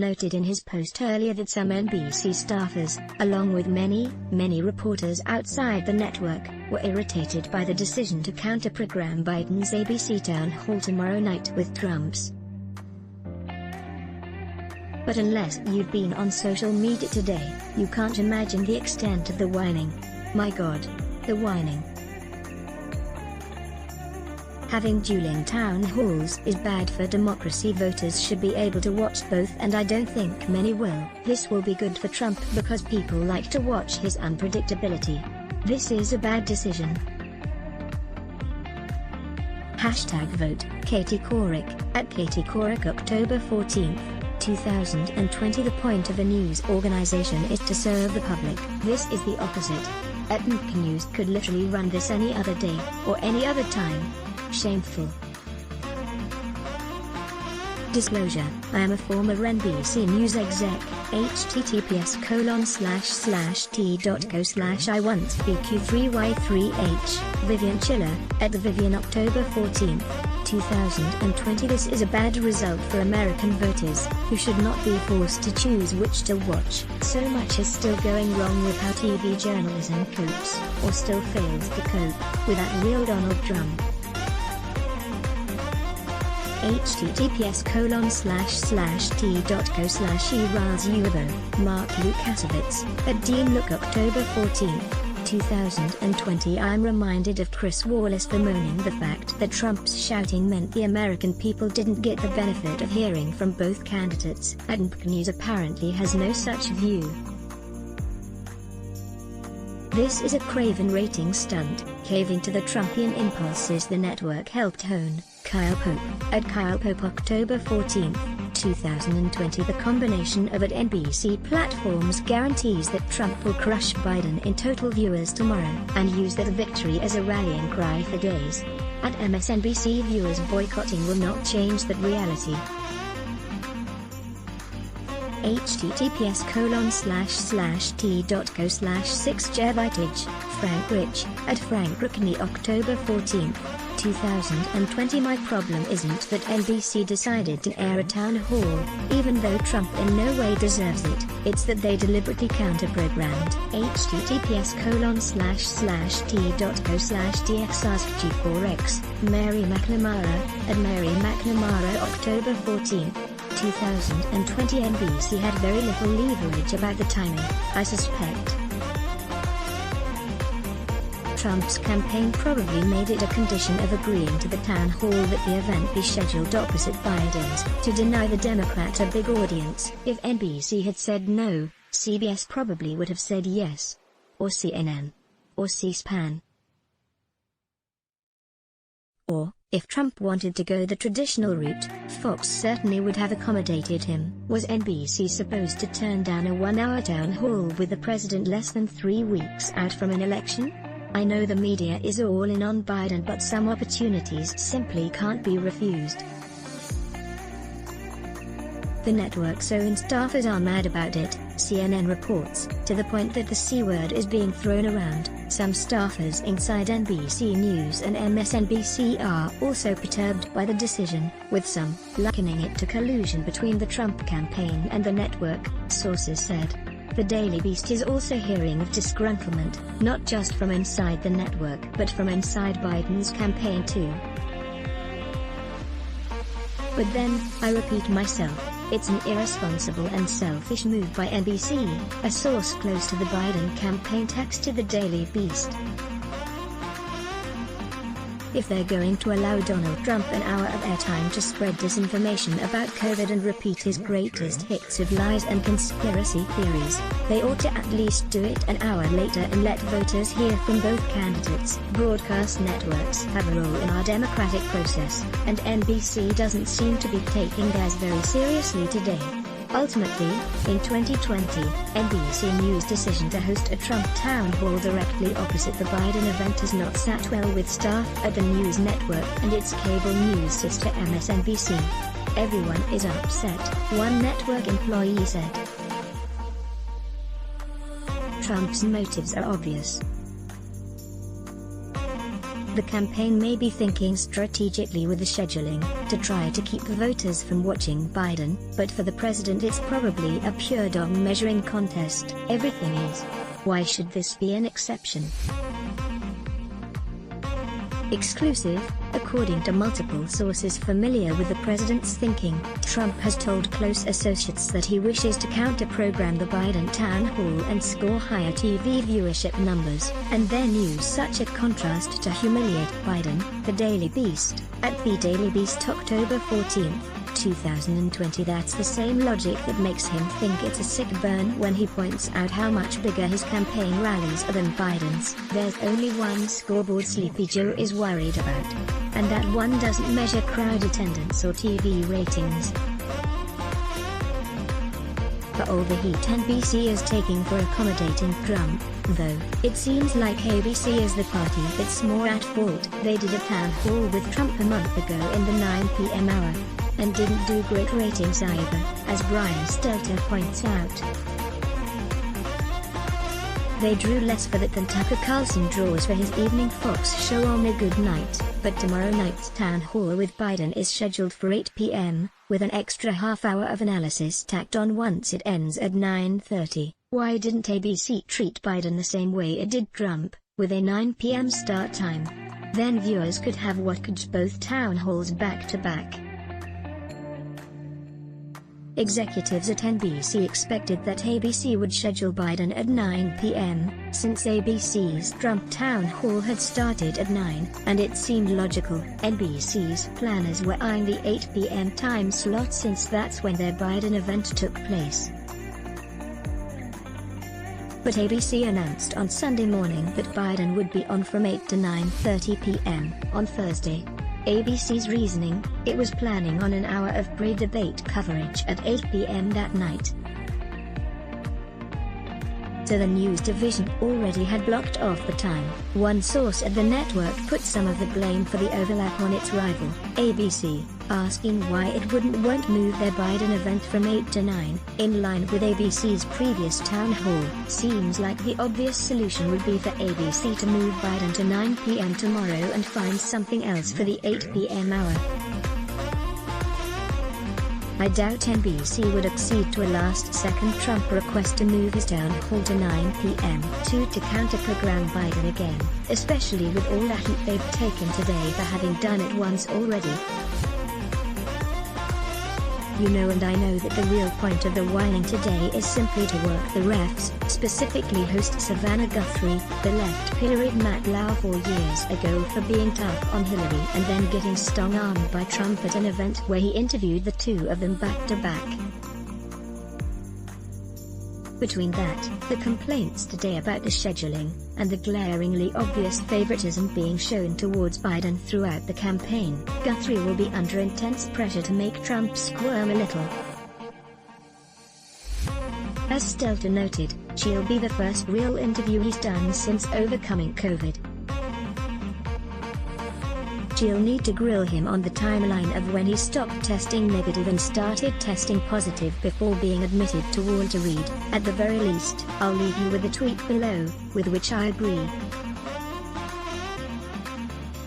noted in his post earlier that some NBC staffers, along with many reporters outside the network, were irritated by the decision to counter-program Biden's ABC town hall tomorrow night with Trump's. But unless you've been on social media today, you can't imagine the extent of the whining. My God, the whining. Having dueling town halls is bad for democracy. Voters should be able to watch both, and I don't think many will. This will be good for Trump because people like to watch his unpredictability. This is a bad decision. #vote Katie Couric, at Katie Couric October 14, 2020. The point of a news organization is to serve the public. This is the opposite. NBC News could literally run this any other day, or any other time. Shameful. Disclosure: I am a former NBC News exec. https://t.go/I once BQ3Y3H. Vivian Chiller, at the Vivian October 14, 2020. This is a bad result for American voters, who should not be forced to choose which to watch. So much is still going wrong with how TV journalism copes, or still fails to cope, with that real Donald Trump. https://t.go/eRalsUbo, Mark Lukasovitz, at Dean Look October 14, 2020. I'm reminded of Chris Wallace bemoaning the fact that Trump's shouting meant the American people didn't get the benefit of hearing from both candidates. NBC News apparently has no such view. This is a craven rating stunt, caving to the Trumpian impulses the network helped hone. Kyle Pope, at Kyle Pope October 14, 2020. The combination of at NBC platforms guarantees that Trump will crush Biden in total viewers tomorrow, and use that victory as a rallying cry for days. At MSNBC, viewers boycotting will not change that reality. https://t.go/6jevitage, Frank Rich, at Frank Rickney October 14, 2020. My problem isn't that NBC decided to air a town hall, even though Trump in no way deserves it. It's that they deliberately counter-programmed. https://t.go/dxaskg4x, Mary McNamara, at Mary McNamara October 14, 2020. NBC had very little leverage about the timing, I suspect. Trump's campaign probably made it a condition of agreeing to the town hall that the event be scheduled opposite Biden's, to deny the Democrat a big audience. If NBC had said no, CBS probably would have said yes. Or CNN. Or C-SPAN. Or, if Trump wanted to go the traditional route, Fox certainly would have accommodated him. Was NBC supposed to turn down a one-hour town hall with the president less than 3 weeks out from an election? I know the media is all in on Biden, but some opportunities simply can't be refused. The network's own staffers are mad about it, CNN reports, to the point that the C-word is being thrown around. Some staffers inside NBC News and MSNBC are also perturbed by the decision, with some likening it to collusion between the Trump campaign and the network, sources said. The Daily Beast is also hearing of disgruntlement, not just from inside the network but from inside Biden's campaign too. But then, I repeat myself, it's an irresponsible and selfish move by NBC, a source close to the Biden campaign texted the Daily Beast. If they're going to allow Donald Trump an hour of airtime to spread disinformation about COVID and repeat his greatest hits of lies and conspiracy theories, they ought to at least do it an hour later and let voters hear from both candidates. Broadcast networks have a role in our democratic process, and NBC doesn't seem to be taking theirs very seriously today. Ultimately, in 2020, NBC News' decision to host a Trump town hall directly opposite the Biden event has not sat well with staff at the news network and its cable news sister MSNBC. Everyone is upset, one network employee said. Trump's motives are obvious. The campaign may be thinking strategically with the scheduling, to try to keep voters from watching Biden, but for the president it's probably a pure dog measuring contest. Everything is. Why should this be an exception? Exclusive. According to multiple sources familiar with the president's thinking, Trump has told close associates that he wishes to counter-program the Biden town hall and score higher TV viewership numbers, and then use such a contrast to humiliate Biden. The Daily Beast, at The Daily Beast, October 14, 2020. That's the same logic that makes him think it's a sick burn when he points out how much bigger his campaign rallies are than Biden's. There's only one scoreboard Sleepy Joe is worried about, and that one doesn't measure crowd attendance or TV ratings. For all the heat NBC is taking for accommodating Trump, though, it seems like ABC is the party that's more at fault. They did a town hall with Trump a month ago in the 9 p.m. hour, and didn't do great ratings either, as Brian Stelter points out. They drew less for that than Tucker Carlson draws for his evening Fox show on A Good Night, but tomorrow night's town hall with Biden is scheduled for 8 p.m., with an extra half hour of analysis tacked on once it ends at 9:30. Why didn't ABC treat Biden the same way it did Trump, with a 9 p.m. start time? Then viewers could have watched both town halls back to back. Executives at NBC expected that ABC would schedule Biden at 9 p.m., since ABC's Trump town hall had started at 9, and it seemed logical. NBC's planners were eyeing the 8 p.m. time slot since that's when their Biden event took place. But ABC announced on Sunday morning that Biden would be on from 8 to 9:30 p.m. on Thursday. ABC's reasoning: it was planning on an hour of pre-debate coverage at 8 p.m. that night. So the news division already had blocked off the time. One source at the network put some of the blame for the overlap on its rival, ABC, asking why it won't move their Biden event from 8 to 9, in line with ABC's previous town hall. Seems like the obvious solution would be for ABC to move Biden to 9 p.m. tomorrow and find something else for the 8 p.m. hour. I doubt NBC would accede to a last-second Trump request to move his town hall to 9 p.m. to counter-program Biden again, especially with all that heat they've taken today for having done it once already. You know and I know that the real point of the whining today is simply to work the refs, specifically host Savannah Guthrie. The left pilloried Matt Lauer 4 years ago for being tough on Hillary and then getting strong-armed by Trump at an event where he interviewed the two of them back-to-back. Between that, the complaints today about the scheduling, and the glaringly obvious favoritism being shown towards Biden throughout the campaign, Guthrie will be under intense pressure to make Trump squirm a little. As Stelter noted, she'll be the first real interview he's done since overcoming COVID. She'll need to grill him on the timeline of when he stopped testing negative and started testing positive before being admitted to Walter Reed. At the very least, I'll leave you with a tweet below, with which I agree.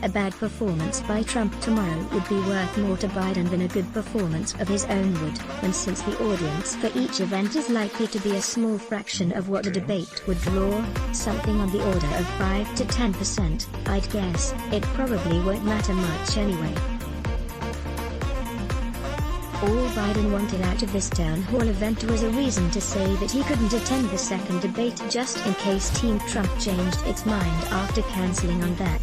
A bad performance by Trump tomorrow would be worth more to Biden than a good performance of his own would, and since the audience for each event is likely to be a small fraction of what a debate would draw, something on the order of 5 to 10%, I'd guess, it probably won't matter much anyway. All Biden wanted out of this town hall event was a reason to say that he couldn't attend the second debate just in case Team Trump changed its mind after canceling on that.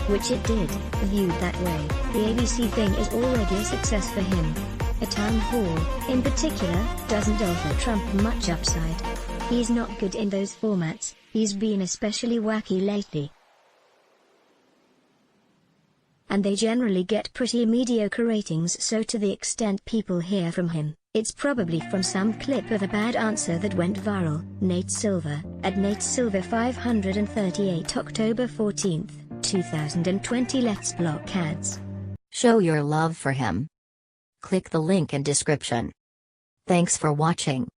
Which it did. Viewed that way, the ABC thing is already a success for him. A town hall, in particular, doesn't offer Trump much upside. He's not good in those formats, he's been especially wacky lately. And they generally get pretty mediocre ratings, so to the extent people hear from him, it's probably from some clip of a bad answer that went viral. Nate Silver, at Nate Silver 538 October 14, 2020. Let's block ads. Show your love for him. Click the link in description. Thanks for watching.